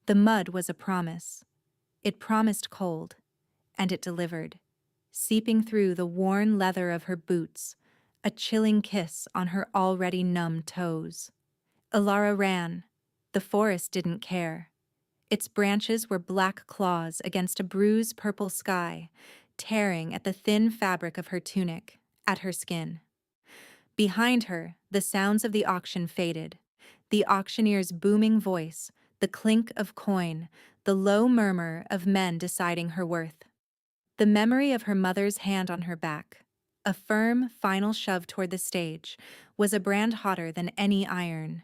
The mud was a promise. It promised cold, and it delivered, seeping through the worn leather of her boots, a chilling kiss on her already numb toes. Alara ran. The forest didn't care. Its branches were black claws against a bruised purple sky, tearing at the thin fabric of her tunic, at her skin. Behind her, the sounds of the auction faded. The auctioneer's booming voice, the clink of coin, the low murmur of men deciding her worth. The memory of her mother's hand on her back, a firm, final shove toward the stage, was a brand hotter than any iron.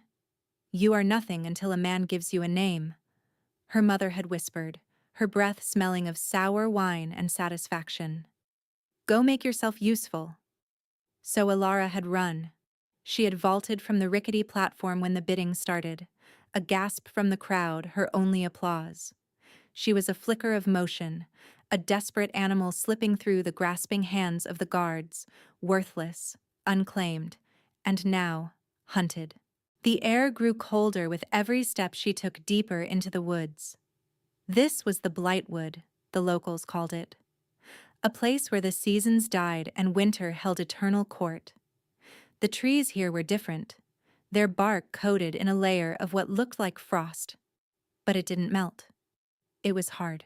"You are nothing until a man gives you a name," her mother had whispered, her breath smelling of sour wine and satisfaction. "Go make yourself useful." So Alara had run. She had vaulted from the rickety platform when the bidding started, a gasp from the crowd, her only applause. She was a flicker of motion, a desperate animal slipping through the grasping hands of the guards, worthless, unclaimed, and now hunted. The air grew colder with every step she took deeper into the woods. This was the Blightwood, the locals called it. A place where the seasons died and winter held eternal court. The trees here were different, their bark coated in a layer of what looked like frost. But it didn't melt. It was hard,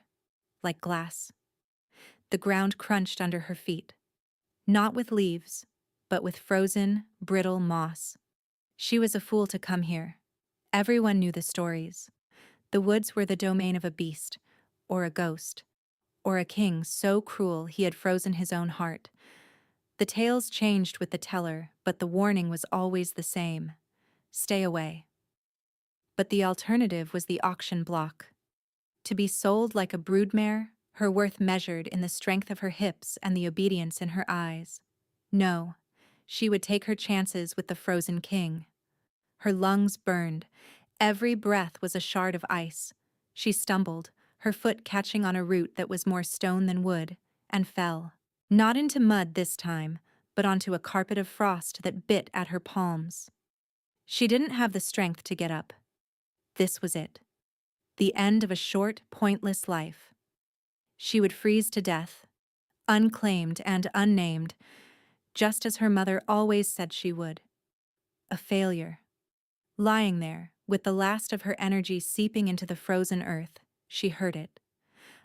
like glass. The ground crunched under her feet, not with leaves, but with frozen, brittle moss. She was a fool to come here. Everyone knew the stories. The woods were the domain of a beast, or a ghost, or a king so cruel he had frozen his own heart. The tales changed with the teller, but the warning was always the same: stay away. But the alternative was the auction block. To be sold like a broodmare, her worth measured in the strength of her hips and the obedience in her eyes. No, she would take her chances with the frozen king. Her lungs burned. Every breath was a shard of ice. She stumbled, her foot catching on a root that was more stone than wood, and fell. Not into mud this time, but onto a carpet of frost that bit at her palms. She didn't have the strength to get up. This was it. The end of a short, pointless life. She would freeze to death, unclaimed and unnamed, just as her mother always said she would. A failure. Lying there, with the last of her energy seeping into the frozen earth, she heard it.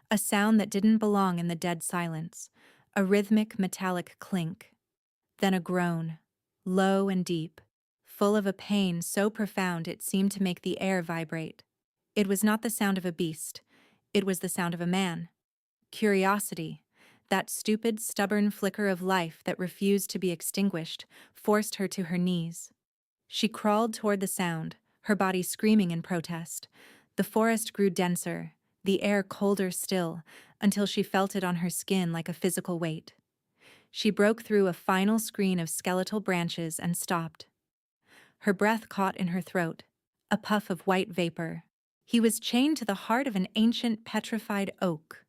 A sound that didn't belong in the dead silence, a rhythmic metallic clink. Then a groan, low and deep, full of a pain so profound it seemed to make the air vibrate. It was not the sound of a beast, it was the sound of a man. Curiosity, that stupid, stubborn flicker of life that refused to be extinguished, forced her to her knees. She crawled toward the sound, her body screaming in protest. The forest grew denser, the air colder still, until she felt it on her skin like a physical weight. She broke through a final screen of skeletal branches and stopped. Her breath caught in her throat, a puff of white vapor. He was chained to the heart of an ancient petrified oak.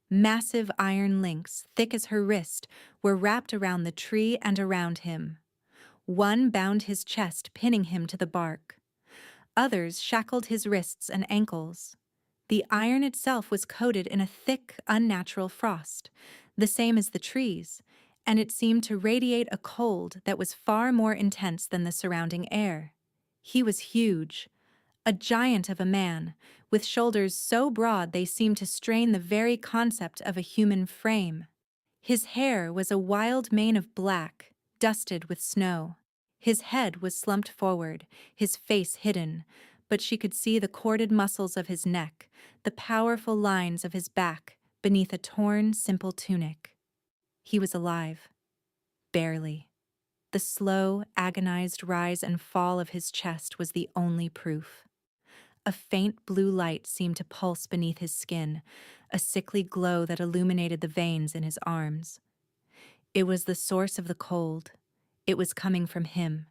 Massive iron links, thick as her wrist, were wrapped around the tree and around him. One bound his chest, pinning him to the bark. Others shackled his wrists and ankles. The iron itself was coated in a thick, unnatural frost, the same as the trees, and it seemed to radiate a cold that was far more intense than the surrounding air. He was huge, a giant of a man, with shoulders so broad they seemed to strain the very concept of a human frame. His hair was a wild mane of black, dusted with snow. His head was slumped forward, his face hidden, but she could see the corded muscles of his neck, the powerful lines of his back beneath a torn, simple tunic. He was alive. Barely. The slow, agonized rise and fall of his chest was the only proof. A faint blue light seemed to pulse beneath his skin, a sickly glow that illuminated the veins in his arms. It was the source of the cold. It was coming from him.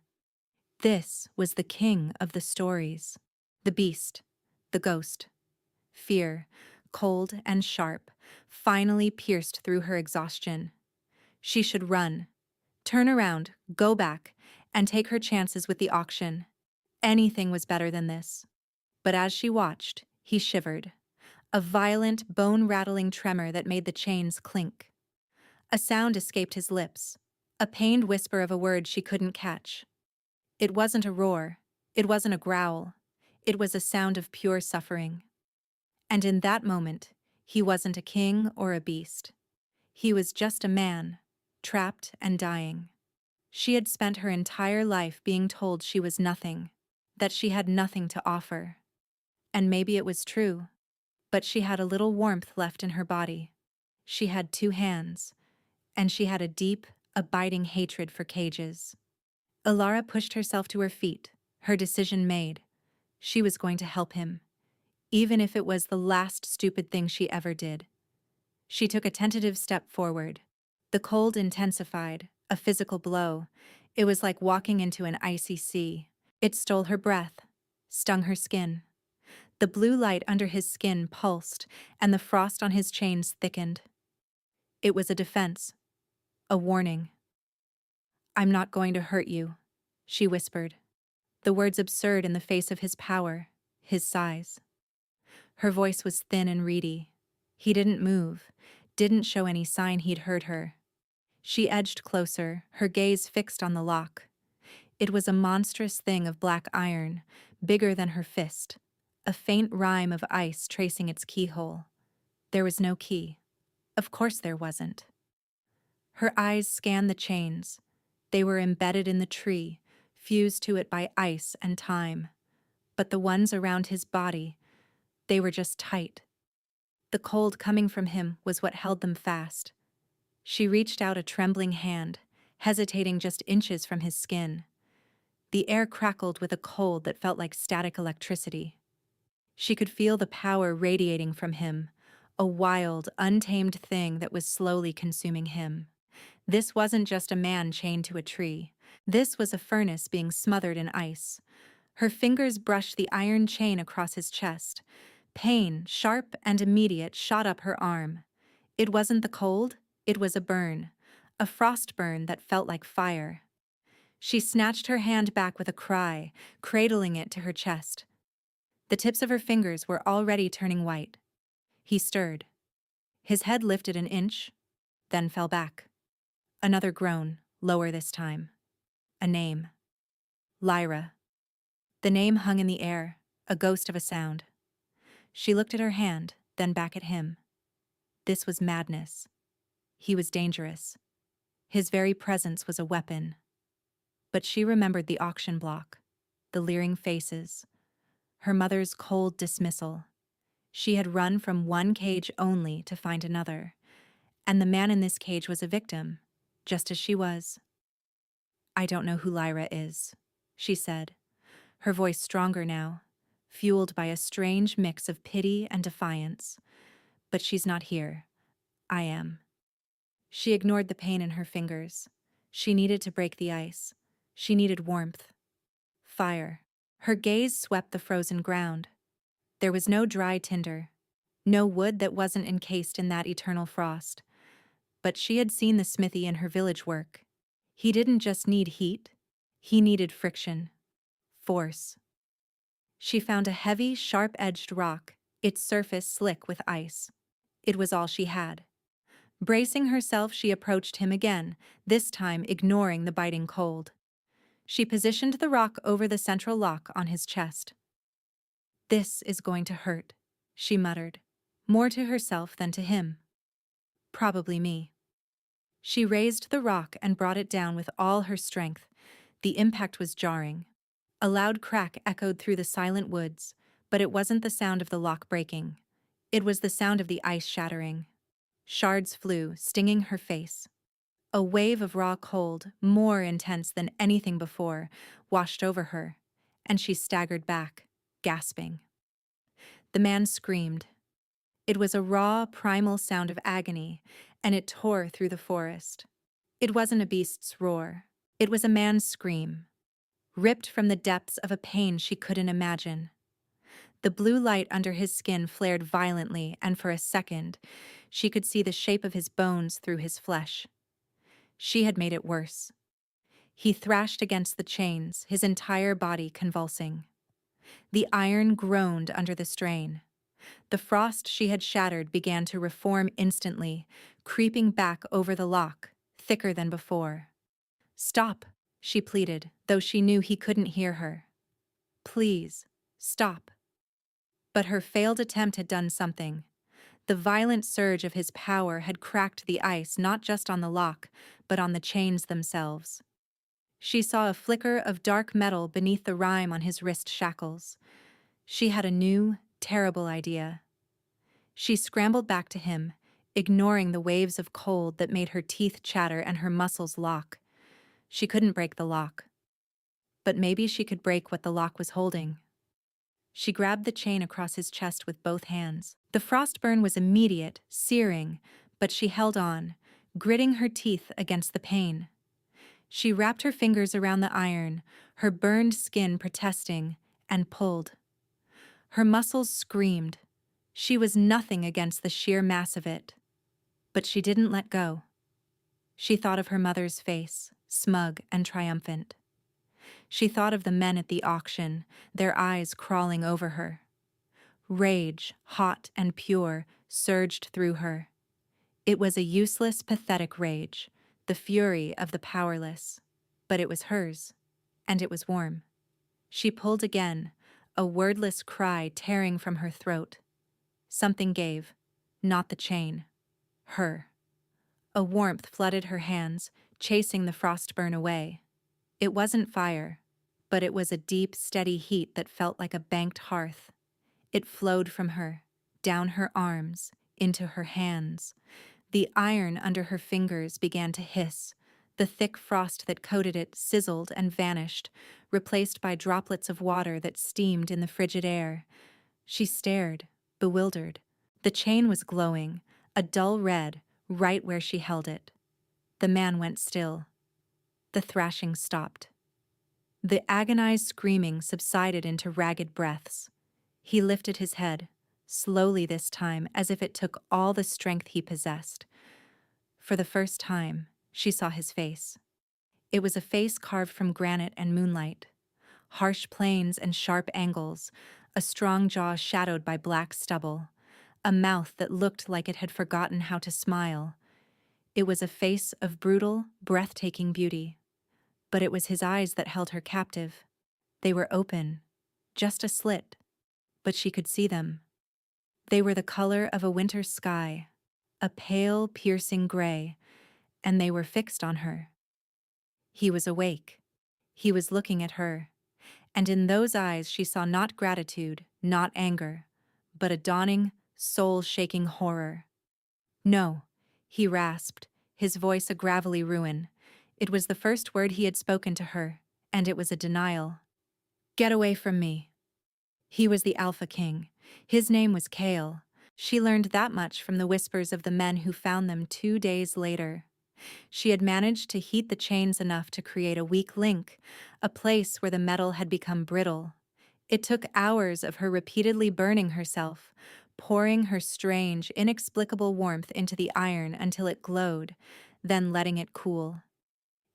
This was the king of the stories. The beast, the ghost. Fear, cold and sharp, finally pierced through her exhaustion. She should run, turn around, go back, and take her chances with the auction. Anything was better than this. But as she watched, He shivered, a violent, bone-rattling tremor that made the chains clink. A sound escaped his lips, a pained whisper of a word she couldn't catch. It wasn't a roar, it wasn't a growl, it was a sound of pure suffering. And in that moment, he wasn't a king or a beast. He was just a man, trapped and dying. She had spent her entire life being told she was nothing, that she had nothing to offer. And maybe it was true, but she had a little warmth left in her body. She had 2 hands, and she had a deep, abiding hatred for cages. Alara pushed herself to her feet, her decision made. She was going to help him, even if it was the last stupid thing she ever did. She took a tentative step forward. The cold intensified, a physical blow. It was like walking into an icy sea. It stole her breath, stung her skin. The blue light under his skin pulsed, and the frost on his chains thickened. It was a defense, a warning. "I'm not going to hurt you," she whispered, the words absurd in the face of his power, his size. Her voice was thin and reedy. He didn't move, didn't show any sign he'd heard her. She edged closer, her gaze fixed on the lock. It was a monstrous thing of black iron, bigger than her fist, a faint rime of ice tracing its keyhole. There was no key. Of course there wasn't. Her eyes scanned the chains. They were embedded in the tree, fused to it by ice and time. But the ones around his body, they were just tight. The cold coming from him was what held them fast. She reached out a trembling hand, hesitating just inches from his skin. The air crackled with a cold that felt like static electricity. She could feel the power radiating from him, a wild, untamed thing that was slowly consuming him. This wasn't just a man chained to a tree. This was a furnace being smothered in ice. Her fingers brushed the iron chain across his chest. Pain, sharp and immediate, shot up her arm. It wasn't the cold, it was a burn, a frost burn that felt like fire. She snatched her hand back with a cry, cradling it to her chest. The tips of her fingers were already turning white. He stirred. His head lifted an inch, then fell back. Another groan, lower this time. A name. Lyra. The name hung in the air, a ghost of a sound. She looked at her hand, then back at him. This was madness. He was dangerous. His very presence was a weapon. But she remembered the auction block, the leering faces, her mother's cold dismissal. She had run from one cage only to find another, and the man in this cage was a victim, just as she was. "I don't know who Lyra is," she said, her voice stronger now, fueled by a strange mix of pity and defiance. "But she's not here. I am." She ignored the pain in her fingers. She needed to break the ice. She needed warmth. Fire. Her gaze swept the frozen ground. There was no dry tinder, no wood that wasn't encased in that eternal frost. But she had seen the smithy in her village work. He didn't just need heat, he needed friction. Force. She found a heavy, sharp-edged rock, its surface slick with ice. It was all she had. Bracing herself, she approached him again, this time ignoring the biting cold. She positioned the rock over the central lock on his chest. "This is going to hurt," she muttered, more to herself than to him. "Probably me." She raised the rock and brought it down with all her strength. The impact was jarring. A loud crack echoed through the silent woods, but it wasn't the sound of the lock breaking. It was the sound of the ice shattering. Shards flew, stinging her face. A wave of raw cold, more intense than anything before, washed over her, and she staggered back, gasping. The man screamed. It was a raw, primal sound of agony, and it tore through the forest. It wasn't a beast's roar. It was a man's scream, ripped from the depths of a pain she couldn't imagine. The blue light under his skin flared violently, and for a second, she could see the shape of his bones through his flesh. She had made it worse. He thrashed against the chains, his entire body convulsing. The iron groaned under the strain. The frost she had shattered began to reform instantly, creeping back over the lock, thicker than before. "Stop," she pleaded, though she knew he couldn't hear her. "Please, stop." But her failed attempt had done something. The violent surge of his power had cracked the ice not just on the lock, but on the chains themselves. She saw a flicker of dark metal beneath the rime on his wrist shackles. She had a new, terrible idea. She scrambled back to him, ignoring the waves of cold that made her teeth chatter and her muscles lock. She couldn't break the lock. But maybe she could break what the lock was holding. She grabbed the chain across his chest with both hands. The frostburn was immediate, searing, but she held on, gritting her teeth against the pain. She wrapped her fingers around the iron, her burned skin protesting, and pulled. Her muscles screamed. She was nothing against the sheer mass of it. But she didn't let go. She thought of her mother's face, smug and triumphant. She thought of the men at the auction, their eyes crawling over her. Rage, hot and pure, surged through her. It was a useless, pathetic rage, the fury of the powerless. But it was hers, and it was warm. She pulled again, a wordless cry tearing from her throat. Something gave, not the chain. Her. A warmth flooded her hands, chasing the frostburn away. It wasn't fire, but it was a deep, steady heat that felt like a banked hearth. It flowed from her, down her arms, into her hands. The iron under her fingers began to hiss. The thick frost that coated it sizzled and vanished, replaced by droplets of water that steamed in the frigid air. She stared, bewildered. The chain was glowing, a dull red, right where she held it. The man went still. The thrashing stopped. The agonized screaming subsided into ragged breaths. He lifted his head, slowly this time, as if it took all the strength he possessed. For the first time, she saw his face. It was a face carved from granite and moonlight. Harsh planes and sharp angles, a strong jaw shadowed by black stubble, a mouth that looked like it had forgotten how to smile. It was a face of brutal, breathtaking beauty. But it was his eyes that held her captive. They were open, just a slit, but she could see them. They were the color of a winter sky, a pale, piercing gray, and they were fixed on her. He was awake. He was looking at her, and in those eyes she saw not gratitude, not anger, but a dawning, soul-shaking horror. "No," he rasped, his voice a gravelly ruin. It was the first word he had spoken to her, and it was a denial. "Get away from me." He was the Alpha King. His name was Kale. She learned that much from the whispers of the men who found them 2 days later. She had managed to heat the chains enough to create a weak link, a place where the metal had become brittle. It took hours of her repeatedly burning herself, pouring her strange, inexplicable warmth into the iron until it glowed, then letting it cool.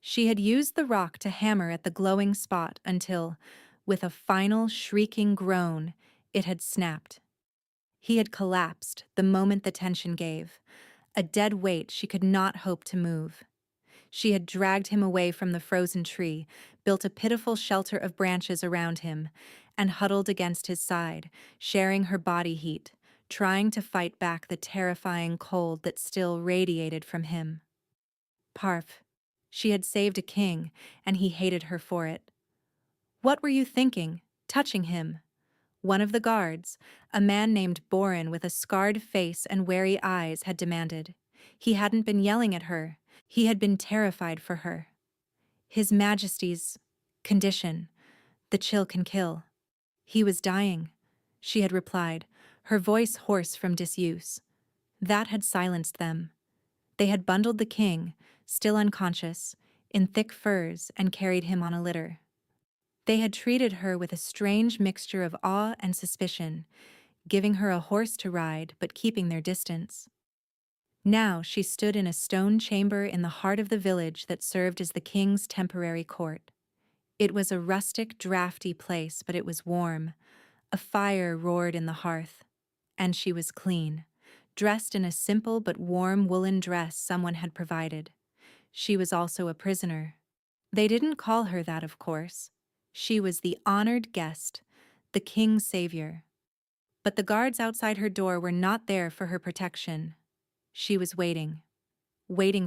She had used the rock to hammer at the glowing spot until, with a final shrieking groan, it had snapped. He had collapsed the moment the tension gave, a dead weight she could not hope to move. She had dragged him away from the frozen tree, built a pitiful shelter of branches around him, and huddled against his side, sharing her body heat, trying to fight back the terrifying cold that still radiated from him. Parf. She had saved a king, and he hated her for it. "What were you thinking, touching him?" One of the guards, a man named Borin with a scarred face and wary eyes, had demanded. He hadn't been yelling at her. He had been terrified for her. His Majesty's condition. The chill can kill. He was dying, she had replied, her voice hoarse from disuse. That had silenced them. They had bundled the king, still unconscious, in thick furs and carried him on a litter. They had treated her with a strange mixture of awe and suspicion, giving her a horse to ride but keeping their distance. Now she stood in a stone chamber in the heart of the village that served as the king's temporary court. It was a rustic, drafty place, but it was warm. A fire roared in the hearth. And she was clean, dressed in a simple but warm woolen dress someone had provided. She was also a prisoner. They didn't call her that, of course. She was the honored guest, the king's savior. But the guards outside her door were not there for her protection. She was waiting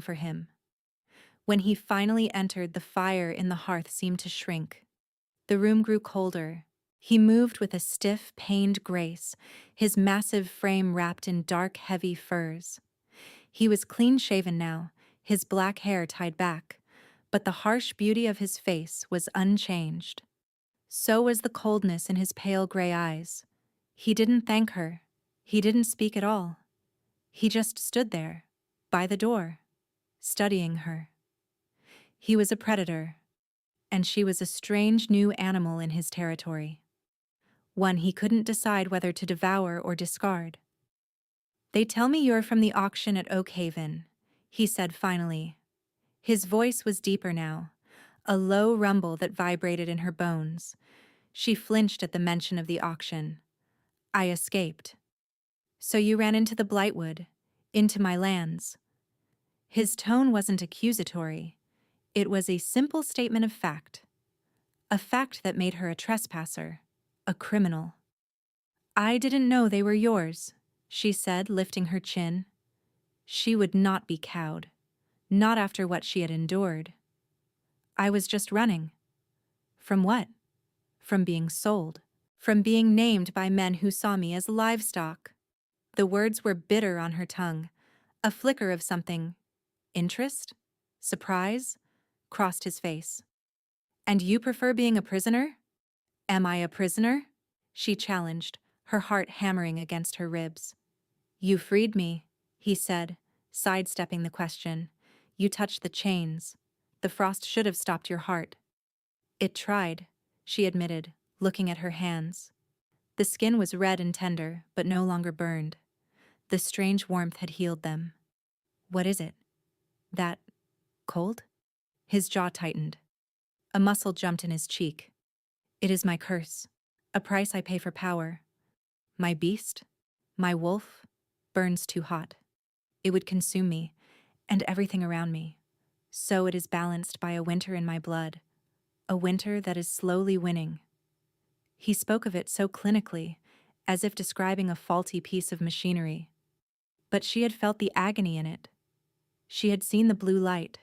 for him. When he finally entered, the fire in the hearth seemed to shrink. The room grew colder. He moved with a stiff, pained grace, his massive frame wrapped in dark, heavy furs. He was clean-shaven now, his black hair tied back, but the harsh beauty of his face was unchanged. So was the coldness in his pale gray eyes. He didn't thank her. He didn't speak at all. He just stood there, by the door, studying her. He was a predator, and she was a strange new animal in his territory. One he couldn't decide whether to devour or discard. "They tell me you're from the auction at Oakhaven," he said finally. His voice was deeper now, a low rumble that vibrated in her bones. She flinched at the mention of the auction. "I escaped." "So you ran into the Blightwood, into my lands." His tone wasn't accusatory. It was a simple statement of fact. A fact that made her a trespasser, a criminal. "I didn't know they were yours," she said, lifting her chin. She would not be cowed, not after what she had endured. "I was just running." "From what?" "From being sold. From being named by men who saw me as livestock." The words were bitter on her tongue. A flicker of something, interest? Surprise? Crossed his face. "And you prefer being a prisoner?" "Am I a prisoner?" she challenged, her heart hammering against her ribs. "You freed me," he said, sidestepping the question. "You touched the chains. The frost should have stopped your heart." "It tried," she admitted, looking at her hands. The skin was red and tender, but no longer burned. The strange warmth had healed them. "What is it? That cold?" His jaw tightened. A muscle jumped in his cheek. "It is my curse, a price I pay for power. My beast, my wolf, burns too hot. It would consume me, and everything around me. So it is balanced by a winter in my blood, a winter that is slowly winning." He spoke of it so clinically, as if describing a faulty piece of machinery. But she had felt the agony in it. She had seen the blue light,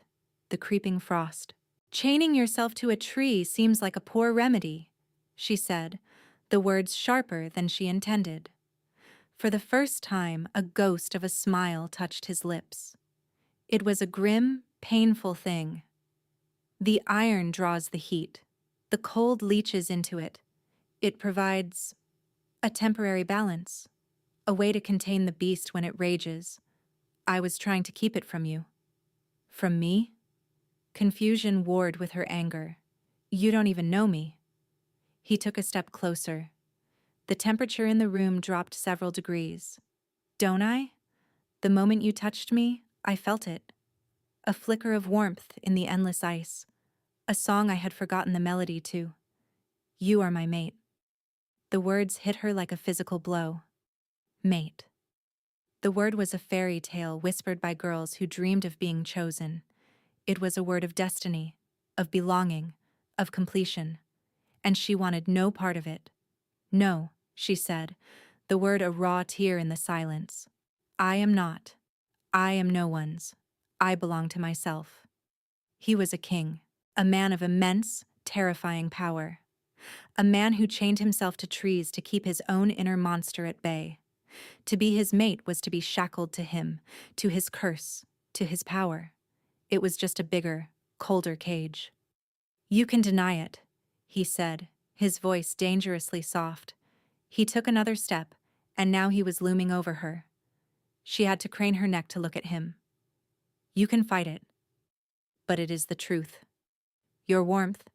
the creeping frost. "Chaining yourself to a tree seems like a poor remedy," she said, the words sharper than she intended. For the first time, a ghost of a smile touched his lips. It was a grim, painful thing. "The iron draws the heat. The cold leaches into it. It provides a temporary balance, a way to contain the beast when it rages. I was trying to keep it from you." "From me?" Confusion warred with her anger. "You don't even know me." He took a step closer. The temperature in the room dropped several degrees. "Don't I? The moment you touched me, I felt it. A flicker of warmth in the endless ice. A song I had forgotten the melody to. You are my mate." The words hit her like a physical blow. Mate. The word was a fairy tale whispered by girls who dreamed of being chosen. It was a word of destiny, of belonging, of completion. And she wanted no part of it. "No," she said, the word a raw tear in the silence. "I am not. I am no one's. I belong to myself." He was a king, a man of immense, terrifying power. A man who chained himself to trees to keep his own inner monster at bay. To be his mate was to be shackled to him, to his curse, to his power. It was just a bigger, colder cage. "You can deny it," he said, his voice dangerously soft. He took another step, and now he was looming over her. She had to crane her neck to look at him. "You can fight it, but it is the truth. Your warmth,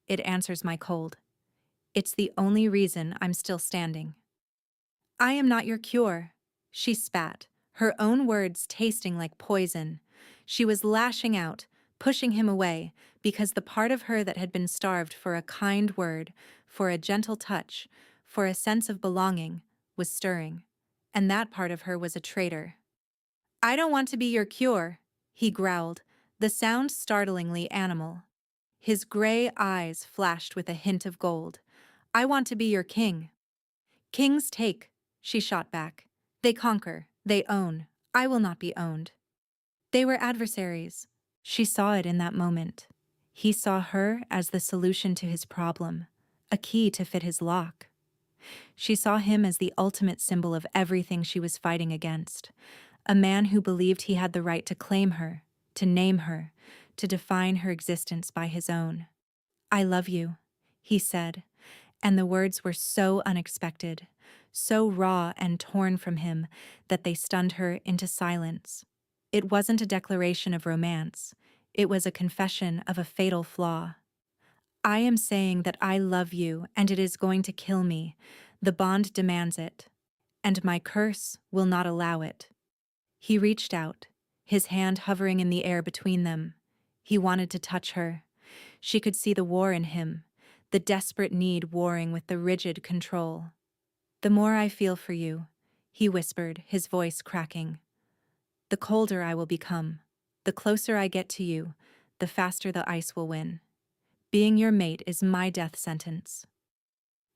it answers my cold. It's the only reason I'm still standing." "I am not your cure," she spat, her own words tasting like poison. She was lashing out, pushing him away, because the part of her that had been starved for a kind word, for a gentle touch, for a sense of belonging, was stirring. and that part of her was a traitor. "I don't want to be your cure," he growled, the sound startlingly animal. His gray eyes flashed with a hint of gold. "I want to be your king." "Kings take," she shot back. "They conquer, they own. I will not be owned." They were adversaries. She saw it in that moment. He saw her as the solution to his problem, a key to fit his lock. She saw him as the ultimate symbol of everything she was fighting against, a man who believed he had the right to claim her, to name her, to define her existence by his own. "I love you," he said, and the words were so unexpected, so raw and torn from him that they stunned her into silence. It wasn't a declaration of romance. It was a confession of a fatal flaw. "I am saying that I love you, and it is going to kill me. The bond demands it, and my curse will not allow it." He reached out, his hand hovering in the air between them. He wanted to touch her. She could see the war in him, the desperate need warring with the rigid control. "The more I feel for you," he whispered, his voice cracking, "the colder I will become. The closer I get to you, the faster the ice will win. Being your mate is my death sentence."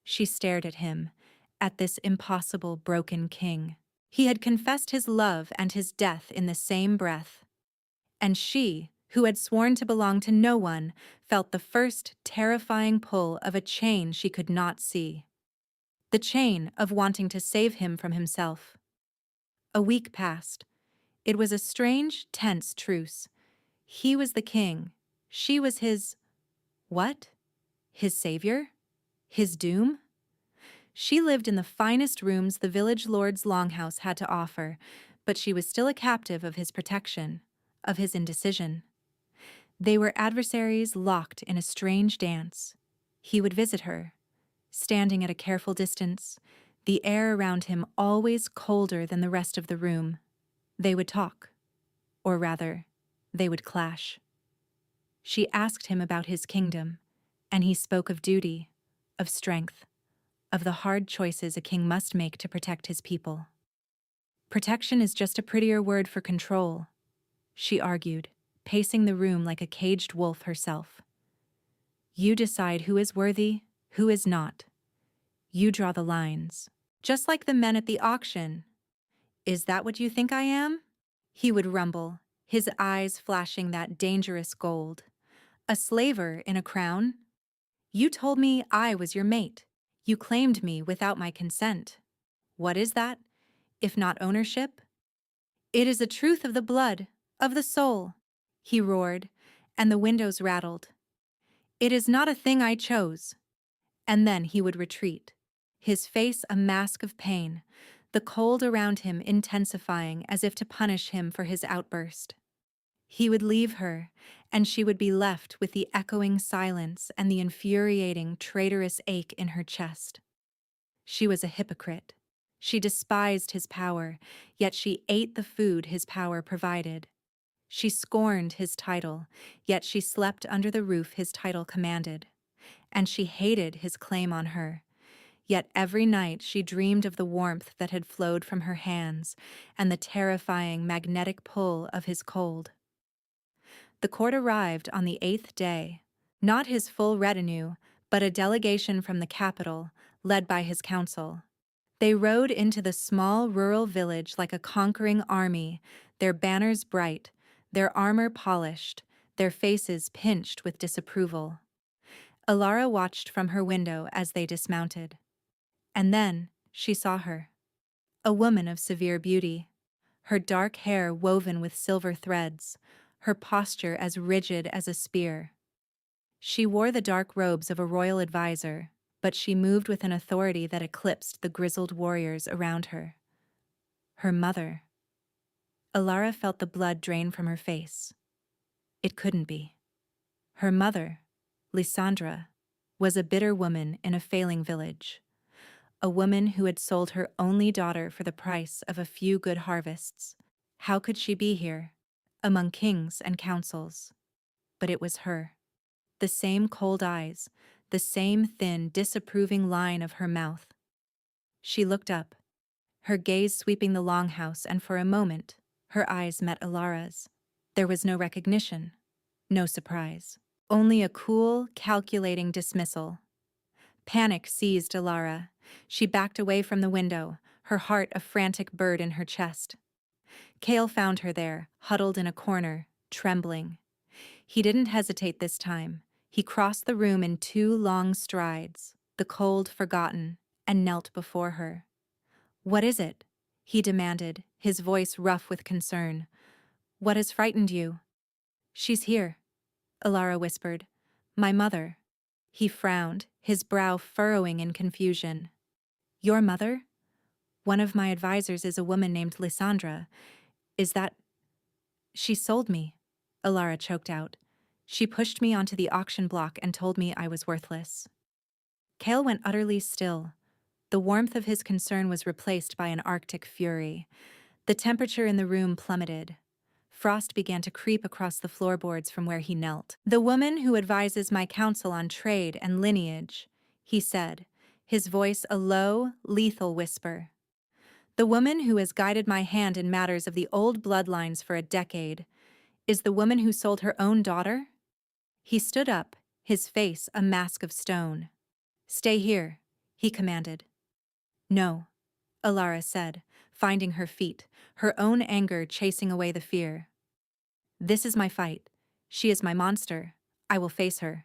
She stared at him, at this impossible, broken king. He had confessed his love and his death in the same breath. And she, who had sworn to belong to no one, felt the first terrifying pull of a chain she could not see. The chain of wanting to save him from himself. A week passed. It was a strange, tense truce. He was the king. She was his... what? His savior? His doom? She lived in the finest rooms the village lord's longhouse had to offer, but she was still a captive of his protection, of his indecision. They were adversaries locked in a strange dance. He would visit her, standing at a careful distance, the air around him always colder than the rest of the room. They would talk, or rather, they would clash. She asked him about his kingdom, and he spoke of duty, of strength, of the hard choices a king must make to protect his people. "Protection is just a prettier word for control," she argued, pacing the room like a caged wolf herself. "You decide who is worthy, who is not. You draw the lines, just like the men at the auction." "Is that what you think I am?" he would rumble, his eyes flashing that dangerous gold. "A slaver in a crown? You told me I was your mate. You claimed me without my consent. What is that, if not ownership?" "It is a truth of the blood, of the soul," he roared, and the windows rattled. "It is not a thing I chose." And then he would retreat, his face a mask of pain, the cold around him intensifying as if to punish him for his outburst. He would leave her, and she would be left with the echoing silence and the infuriating, traitorous ache in her chest. She was a hypocrite. She despised his power, yet she ate the food his power provided. She scorned his title, yet she slept under the roof his title commanded. And she hated his claim on her, yet every night she dreamed of the warmth that had flowed from her hands and the terrifying magnetic pull of his cold. The court arrived on the 8th day, not his full retinue, but a delegation from the capital, led by his council. They rode into the small rural village like a conquering army, their banners bright, their armor polished, their faces pinched with disapproval. Alara watched from her window as they dismounted. And then she saw her. A woman of severe beauty, her dark hair woven with silver threads, her posture as rigid as a spear. She wore the dark robes of a royal advisor, but she moved with an authority that eclipsed the grizzled warriors around her. Her mother. Alara felt the blood drain from her face. It couldn't be. Her mother, Lysandra, was a bitter woman in a failing village, a woman who had sold her only daughter for the price of a few good harvests. How could she be here, among kings and councils? But it was her. The same cold eyes, the same thin, disapproving line of her mouth. She looked up, her gaze sweeping the longhouse, and for a moment, her eyes met Alara's. There was no recognition, no surprise. Only a cool, calculating dismissal. Panic seized Alara. She backed away from the window, her heart a frantic bird in her chest. Cale found her there, huddled in a corner, trembling. He didn't hesitate this time. He crossed the room in 2 long strides, the cold forgotten, and knelt before her. "What is it?" he demanded, his voice rough with concern. "What has frightened you?" "She's here," Alara whispered. "My mother." He frowned, his brow furrowing in confusion. "Your mother? One of my advisors is a woman named Lysandra. Is that—" "She sold me," Alara choked out. "She pushed me onto the auction block and told me I was worthless." Cale went utterly still. The warmth of his concern was replaced by an arctic fury. The temperature in the room plummeted. Frost began to creep across the floorboards from where he knelt. "The woman who advises my counsel on trade and lineage," he said, his voice a low, lethal whisper. "The woman who has guided my hand in matters of the old bloodlines for a decade, is the woman who sold her own daughter?" He stood up, his face a mask of stone. "Stay here," he commanded. "No," Alara said, finding her feet, her own anger chasing away the fear. "This is my fight. She is my monster. I will face her."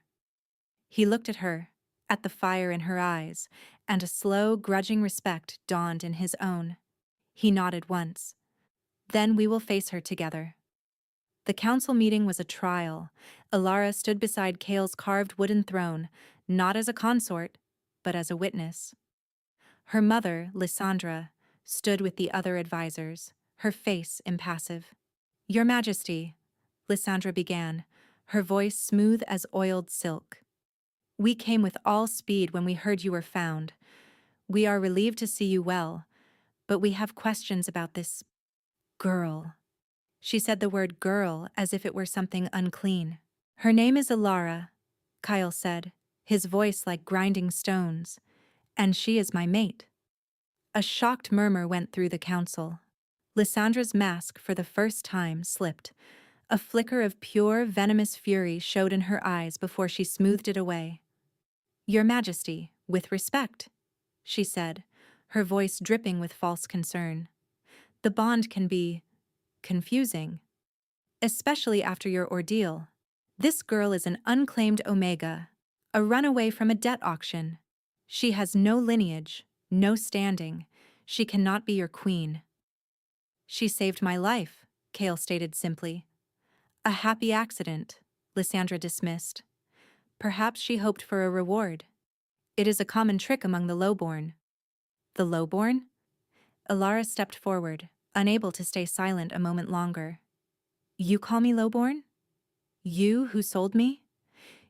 He looked at her, at the fire in her eyes, and a slow, grudging respect dawned in his own. He nodded once. "Then we will face her together." The council meeting was a trial. Alara stood beside Cale's carved wooden throne, not as a consort, but as a witness. Her mother, Lysandra, stood with the other advisors, her face impassive. "Your Majesty," Lysandra began, her voice smooth as oiled silk. "We came with all speed when we heard you were found. We are relieved to see you well, but we have questions about this girl." She said the word girl as if it were something unclean. "Her name is Alara," Kyle said, his voice like grinding stones, "and she is my mate." A shocked murmur went through the council. Lysandra's mask for the first time slipped. A flicker of pure, venomous fury showed in her eyes before she smoothed it away. "Your Majesty, with respect," she said, her voice dripping with false concern. "The bond can be confusing, especially after your ordeal. This girl is an unclaimed Omega, a runaway from a debt auction. She has no lineage, no standing. She cannot be your queen." "She saved my life," Cale stated simply. "A happy accident," Lysandra dismissed. "Perhaps she hoped for a reward. It is a common trick among the lowborn." "The lowborn?" Alara stepped forward, unable to stay silent a moment longer. "You call me lowborn? You who sold me?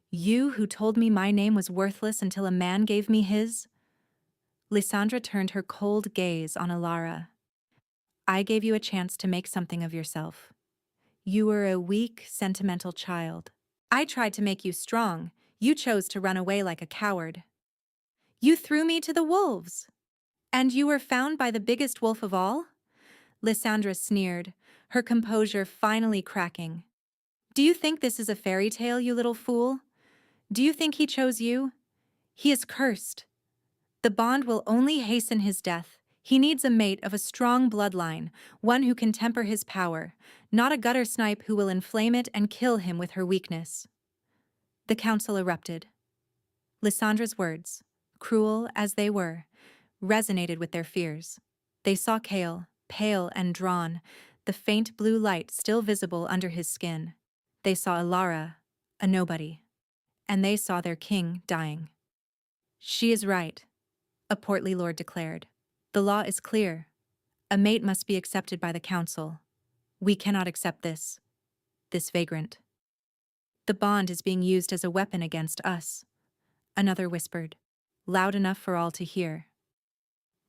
You who told me my name was worthless until a man gave me his?" Lysandra turned her cold gaze on Alara. "I gave you a chance to make something of yourself. You were a weak, sentimental child. I tried to make you strong. You chose to run away like a coward. You threw me to the wolves. And you were found by the biggest wolf of all?" Lysandra sneered, her composure finally cracking. "Do you think this is a fairy tale, you little fool? Do you think he chose you? He is cursed. The bond will only hasten his death. He needs a mate of a strong bloodline, one who can temper his power, not a gutter snipe who will inflame it and kill him with her weakness." The council erupted. Lysandra's words, cruel as they were, resonated with their fears. They saw Cale, pale and drawn, the faint blue light still visible under his skin. They saw Alara, a nobody. And they saw their king dying. "She is right," a portly lord declared. "The law is clear. A mate must be accepted by the council. We cannot accept this vagrant. The bond is being used as a weapon against us," another whispered, loud enough for all to hear.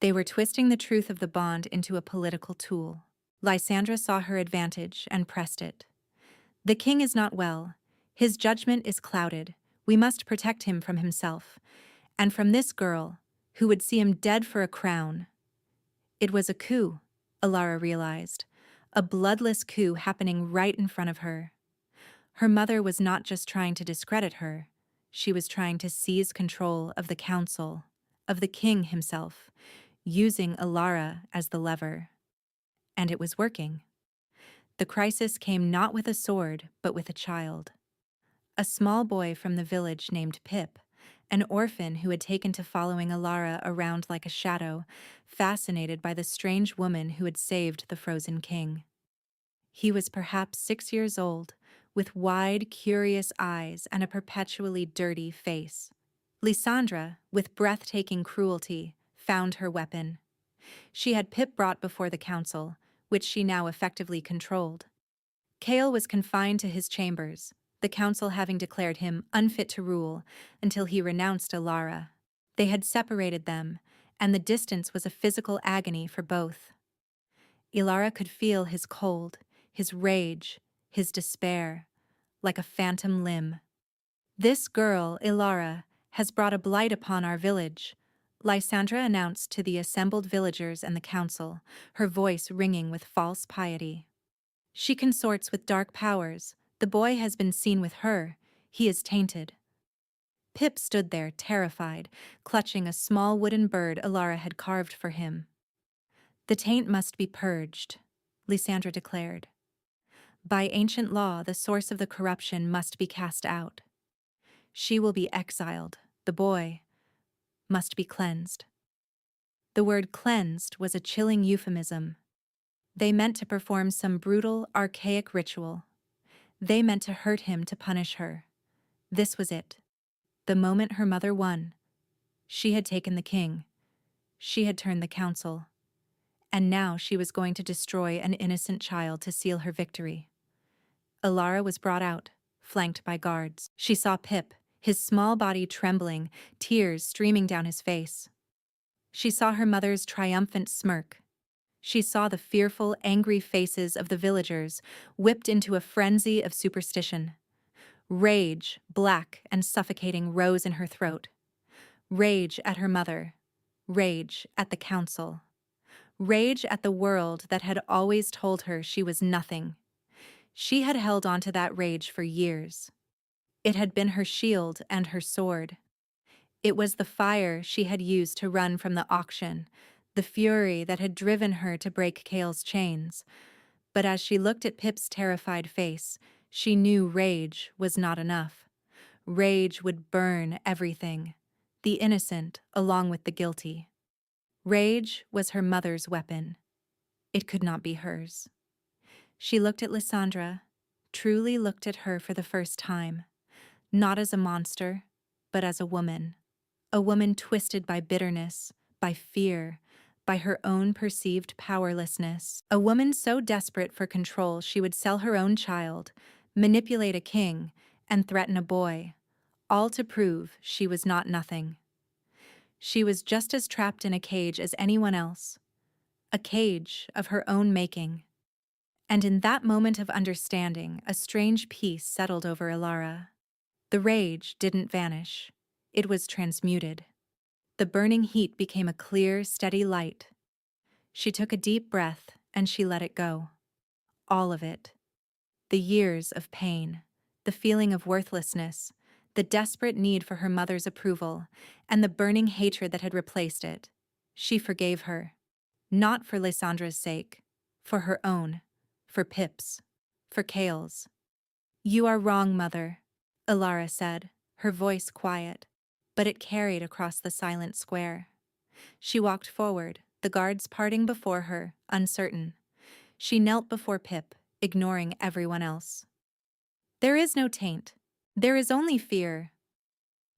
They were twisting the truth of the bond into a political tool. Lysandra saw her advantage and pressed it. "The king is not well. His judgment is clouded. We must protect him from himself. And from this girl, who would see him dead for a crown. It was a coup, Alara realized. A bloodless coup happening right in front of her. Her mother was not just trying to discredit her, she was trying to seize control of the council, of the king himself, using Alara as the lever. And it was working. The crisis came not with a sword, but with a child. A small boy from the village named Pip, an orphan who had taken to following Alara around like a shadow, fascinated by the strange woman who had saved the frozen king. He was perhaps 6 years old, with wide, curious eyes and a perpetually dirty face. Lysandra, with breathtaking cruelty, found her weapon. She had Pip brought before the council, which she now effectively controlled. Kale was confined to his chambers, the council having declared him unfit to rule until he renounced Alara. They had separated them, and the distance was a physical agony for both. Ilara could feel his cold, his rage, his despair, like a phantom limb. "This girl, Ilara, has brought a blight upon our village," Lysandra announced to the assembled villagers and the council, her voice ringing with false piety. "She consorts with dark powers. The boy has been seen with her. He is tainted." Pip stood there, terrified, clutching a small wooden bird Ilara had carved for him. "The taint must be purged," Lysandra declared. "By ancient law, the source of the corruption must be cast out. She will be exiled. The boy must be cleansed." The word cleansed was a chilling euphemism. They meant to perform some brutal, archaic ritual. They meant to hurt him to punish her. This was it. The moment her mother won. She had taken the king. She had turned the council. And now she was going to destroy an innocent child to seal her victory. Alara was brought out, flanked by guards. She saw Pip, his small body trembling, tears streaming down his face. She saw her mother's triumphant smirk. She saw the fearful, angry faces of the villagers, whipped into a frenzy of superstition. Rage, black and suffocating, rose in her throat. Rage at her mother. Rage at the council. Rage at the world that had always told her she was nothing. She had held on to that rage for years. It had been her shield and her sword. It was the fire she had used to run from the auction, the fury that had driven her to break Kale's chains. But as she looked at Pip's terrified face, she knew rage was not enough. Rage would burn everything, the innocent along with the guilty. Rage was her mother's weapon. It could not be hers. She looked at Lysandra, truly looked at her for the first time, not as a monster, but as a woman twisted by bitterness, by fear, by her own perceived powerlessness. A woman so desperate for control she would sell her own child, manipulate a king, and threaten a boy, all to prove she was not nothing. She was just as trapped in a cage as anyone else, a cage of her own making. And in that moment of understanding, a strange peace settled over Ilara. The rage didn't vanish. It was transmuted. The burning heat became a clear, steady light. She took a deep breath and she let it go. All of it. The years of pain, the feeling of worthlessness, the desperate need for her mother's approval, and the burning hatred that had replaced it. She forgave her. Not for Lysandra's sake, for her own, for Pip's, for Kale's. "You are wrong, Mother," Ilara said, her voice quiet, but it carried across the silent square. She walked forward, the guards parting before her, uncertain. She knelt before Pip, ignoring everyone else. "There is no taint. There is only fear."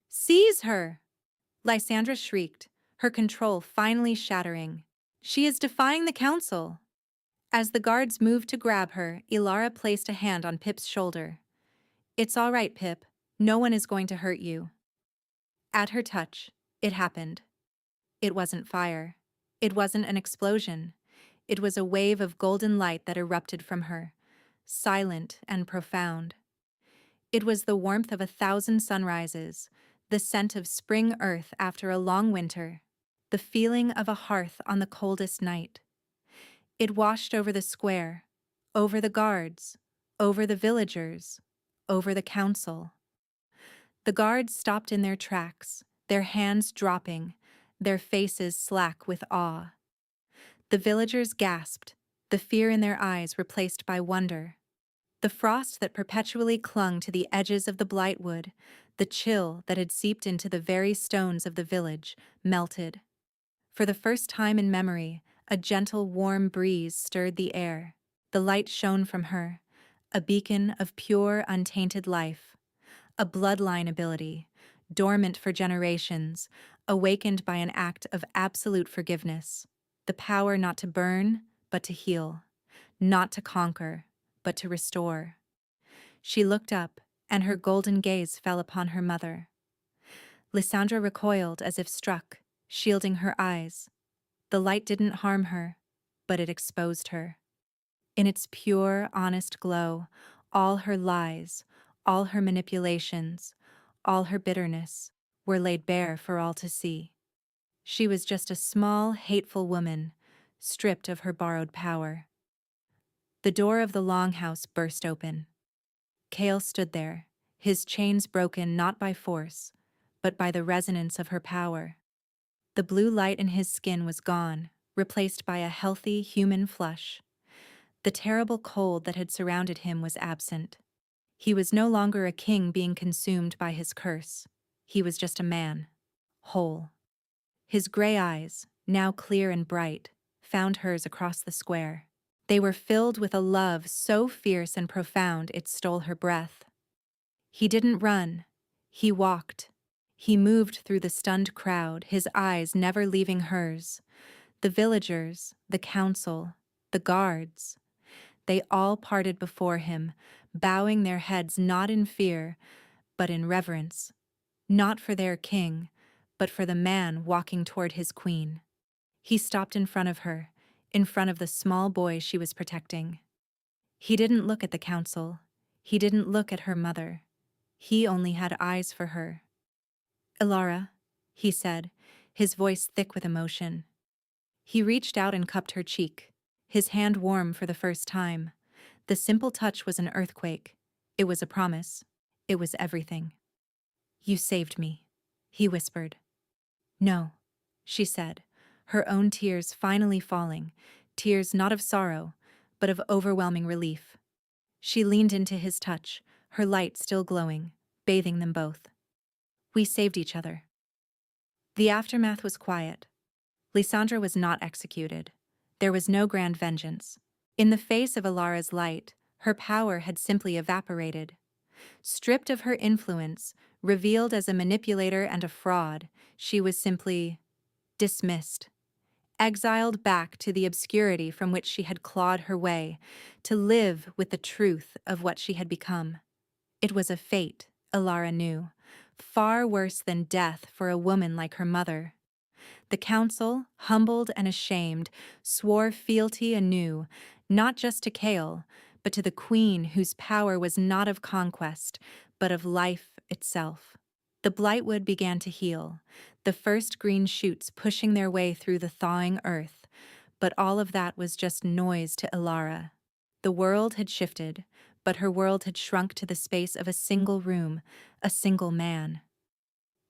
"Seize her!" Lysandra shrieked, her control finally shattering. "She is defying the council." As the guards moved to grab her, Ilara placed a hand on Pip's shoulder. "It's all right, Pip. No one is going to hurt you." At her touch, it happened. It wasn't fire. It wasn't an explosion. It was a wave of golden light that erupted from her, silent and profound. It was the warmth of 1,000 sunrises, the scent of spring earth after a long winter. the feeling of a hearth on the coldest night. It washed over the square, over the guards, over the villagers, over the council. The guards stopped in their tracks, their hands dropping, their faces slack with awe. The villagers gasped, the fear in their eyes replaced by wonder. The frost that perpetually clung to the edges of the blightwood, the chill that had seeped into the very stones of the village, melted. For the first time in memory, a gentle, warm breeze stirred the air. The light shone from her, a beacon of pure, untainted life, a bloodline ability, dormant for generations, awakened by an act of absolute forgiveness, the power not to burn, but to heal, not to conquer, but to restore. She looked up, and her golden gaze fell upon her mother. Lysandra recoiled as if struck, shielding her eyes. The light didn't harm her, but it exposed her. In its pure, honest glow, all her lies, all her manipulations, all her bitterness, were laid bare for all to see. She was just a small, hateful woman, stripped of her borrowed power. The door of the longhouse burst open. Cale stood there, his chains broken not by force, but by the resonance of her power. The blue light in his skin was gone, replaced by a healthy human flush. The terrible cold that had surrounded him was absent. He was no longer a king being consumed by his curse. He was just a man, whole. His gray eyes, now clear and bright, found hers across the square. They were filled with a love so fierce and profound it stole her breath. He didn't run. He walked. He moved through the stunned crowd, his eyes never leaving hers. The villagers, the council, the guards, they all parted before him, bowing their heads not in fear, but in reverence, not for their king, but for the man walking toward his queen. He stopped in front of her, in front of the small boy she was protecting. He didn't look at the council. He didn't look at her mother. He only had eyes for her. "Ilara," he said, his voice thick with emotion. He reached out and cupped her cheek, his hand warm for the first time. The simple touch was an earthquake. It was a promise. It was everything. "You saved me," he whispered. "No," she said, her own tears finally falling, tears not of sorrow, but of overwhelming relief. She leaned into his touch, her light still glowing, bathing them both. "We saved each other." The aftermath was quiet. Lysandra was not executed. There was no grand vengeance. In the face of Ilara's light, her power had simply evaporated. Stripped of her influence, revealed as a manipulator and a fraud, she was simply dismissed, exiled back to the obscurity from which she had clawed her way, to live with the truth of what she had become. It was a fate, Ilara knew, far worse than death for a woman like her mother. The council, humbled and ashamed, swore fealty anew, not just to Cale, but to the queen whose power was not of conquest, but of life itself. The blightwood began to heal, the first green shoots pushing their way through the thawing earth, but all of that was just noise to Ilara. The world had shifted, but her world had shrunk to the space of a single room, a single man.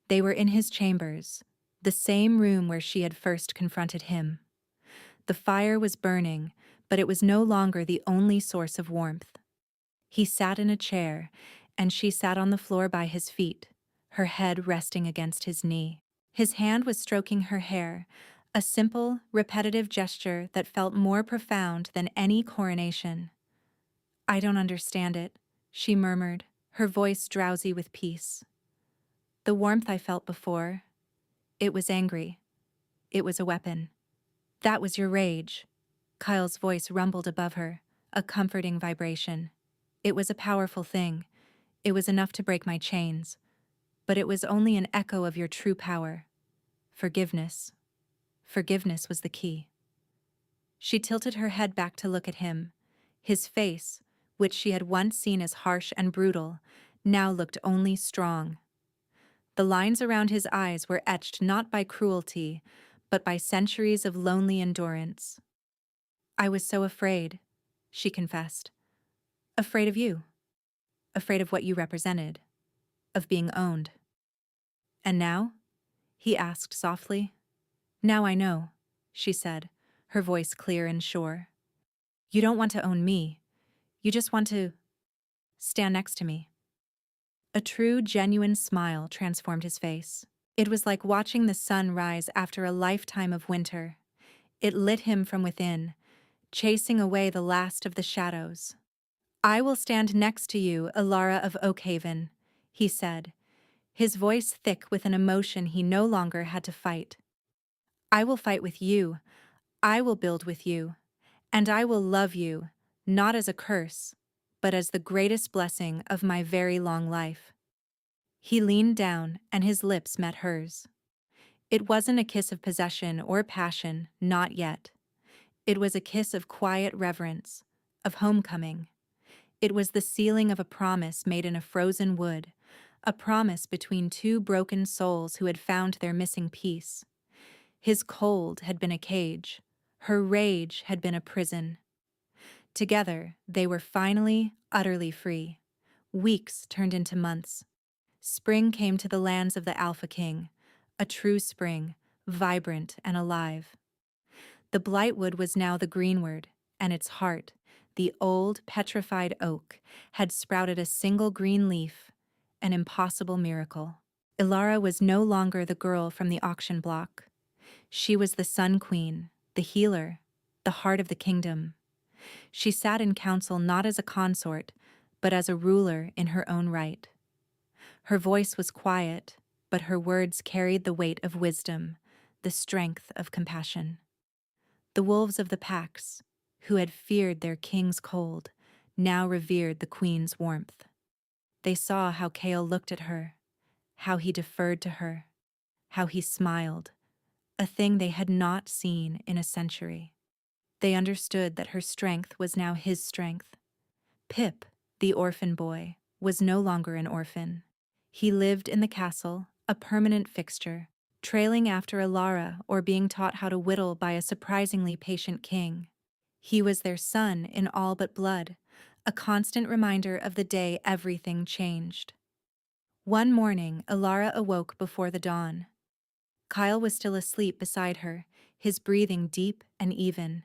They were in his chambers, the same room where she had first confronted him. The fire was burning, but it was no longer the only source of warmth. He sat in a chair, and she sat on the floor by his feet, her head resting against his knee. His hand was stroking her hair, a simple, repetitive gesture that felt more profound than any coronation. "I don't understand it," she murmured, her voice drowsy with peace. "The warmth I felt before, it was angry. It was a weapon." "That was your rage." Kyle's voice rumbled above her, a comforting vibration. "It was a powerful thing. It was enough to break my chains. But it was only an echo of your true power. Forgiveness. Forgiveness was the key." She tilted her head back to look at him. His face, which she had once seen as harsh and brutal, now looked only strong. The lines around his eyes were etched not by cruelty, but by centuries of lonely endurance. I was so afraid, she confessed. Afraid of you. Afraid of what you represented. Of being owned. And now? He asked softly. Now I know, she said, her voice clear and sure. You don't want to own me. You just want to stand next to me. A true, genuine smile transformed his face. It was like watching the sun rise after a lifetime of winter. It lit him from within, chasing away the last of the shadows. I will stand next to you, Alara of Oakhaven, he said, his voice thick with an emotion he no longer had to fight. I will fight with you. I will build with you. And I will love you, not as a curse, but as the greatest blessing of my very long life. He leaned down and his lips met hers. It wasn't a kiss of possession or passion, not yet. It was a kiss of quiet reverence, of homecoming. It was the sealing of a promise made in a frozen wood, a promise between two broken souls who had found their missing piece. His cold had been a cage, her rage had been a prison. Together, they were finally, utterly free. Weeks turned into months. Spring came to the lands of the Alpha King, a true spring, vibrant and alive. The Blightwood was now the greenwood, and its heart, the old, petrified oak, had sprouted a single green leaf, an impossible miracle. Ilara was no longer the girl from the auction block. She was the Sun Queen, the healer, the heart of the kingdom. She sat in council not as a consort, but as a ruler in her own right. Her voice was quiet, but her words carried the weight of wisdom, the strength of compassion. The wolves of the packs, who had feared their king's cold, now revered the queen's warmth. They saw how Kale looked at her, how he deferred to her, how he smiled, a thing they had not seen in a century. They understood that her strength was now his strength. Pip, the orphan boy, was no longer an orphan. He lived in the castle, a permanent fixture, trailing after Alara or being taught how to whittle by a surprisingly patient king. He was their son in all but blood, a constant reminder of the day everything changed. One morning, Alara awoke before the dawn. Kyle was still asleep beside her, his breathing deep and even.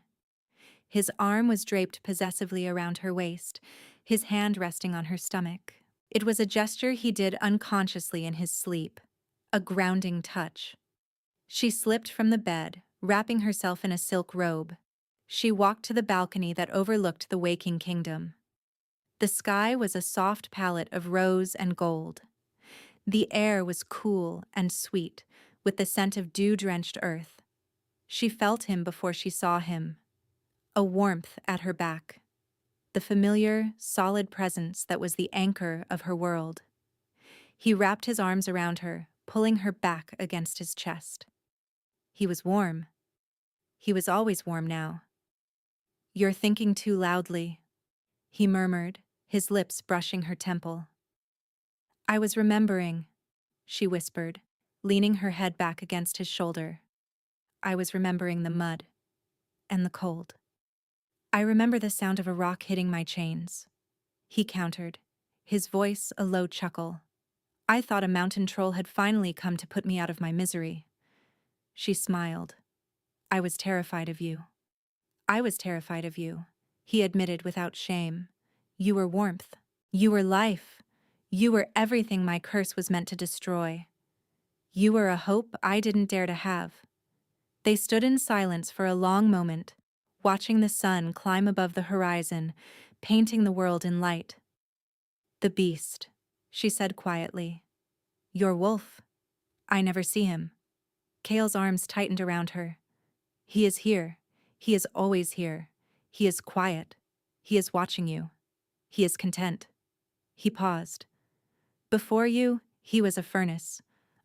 His arm was draped possessively around her waist, his hand resting on her stomach. It was a gesture he did unconsciously in his sleep, a grounding touch. She slipped from the bed, wrapping herself in a silk robe. She walked to the balcony that overlooked the waking kingdom. The sky was a soft palette of rose and gold. The air was cool and sweet, with the scent of dew-drenched earth. She felt him before she saw him, a warmth at her back, the familiar, solid presence that was the anchor of her world. He wrapped his arms around her, pulling her back against his chest. He was warm. He was always warm now. "You're thinking too loudly," he murmured, his lips brushing her temple. "I was remembering," she whispered, leaning her head back against his shoulder. "I was remembering the mud and the cold. I remember the sound of a rock hitting my chains," he countered, his voice a low chuckle. "I thought a mountain troll had finally come to put me out of my misery." She smiled. "I was terrified of you." "I was terrified of you," he admitted without shame. "You were warmth. You were life. You were everything my curse was meant to destroy. You were a hope I didn't dare to have." They stood in silence for a long moment, watching the sun climb above the horizon, painting the world in light. "The beast," she said quietly. "Your wolf. I never see him." Kale's arms tightened around her. "He is here. He is always here. He is quiet. He is watching you. He is content." He paused. "Before you, he was a furnace,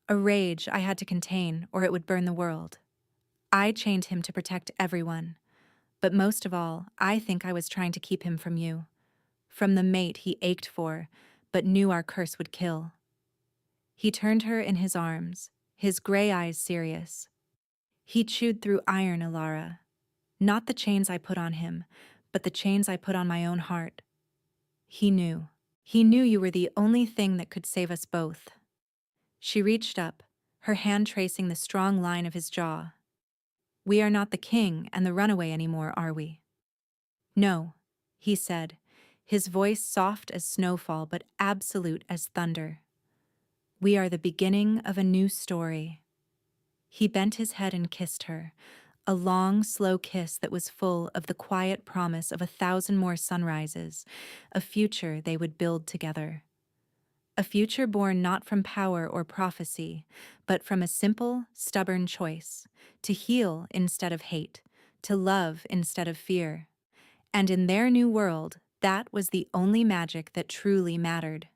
a rage I had to contain or it would burn the world. I chained him to protect everyone. But most of all, I think I was trying to keep him from you, from the mate he ached for, but knew our curse would kill." He turned her in his arms, his gray eyes serious. He chewed through iron, Alara. Not the chains I put on him, but the chains I put on my own heart. He knew. He knew you were the only thing that could save us both. She reached up, her hand tracing the strong line of his jaw. We are not the king and the runaway anymore, are we? No, he said, his voice soft as snowfall but absolute as thunder. We are the beginning of a new story. He bent his head and kissed her, a long, slow kiss that was full of the quiet promise of 1,000 more sunrises, a future they would build together. A future born not from power or prophecy, but from a simple, stubborn choice, to heal instead of hate, to love instead of fear. And in their new world, that was the only magic that truly mattered.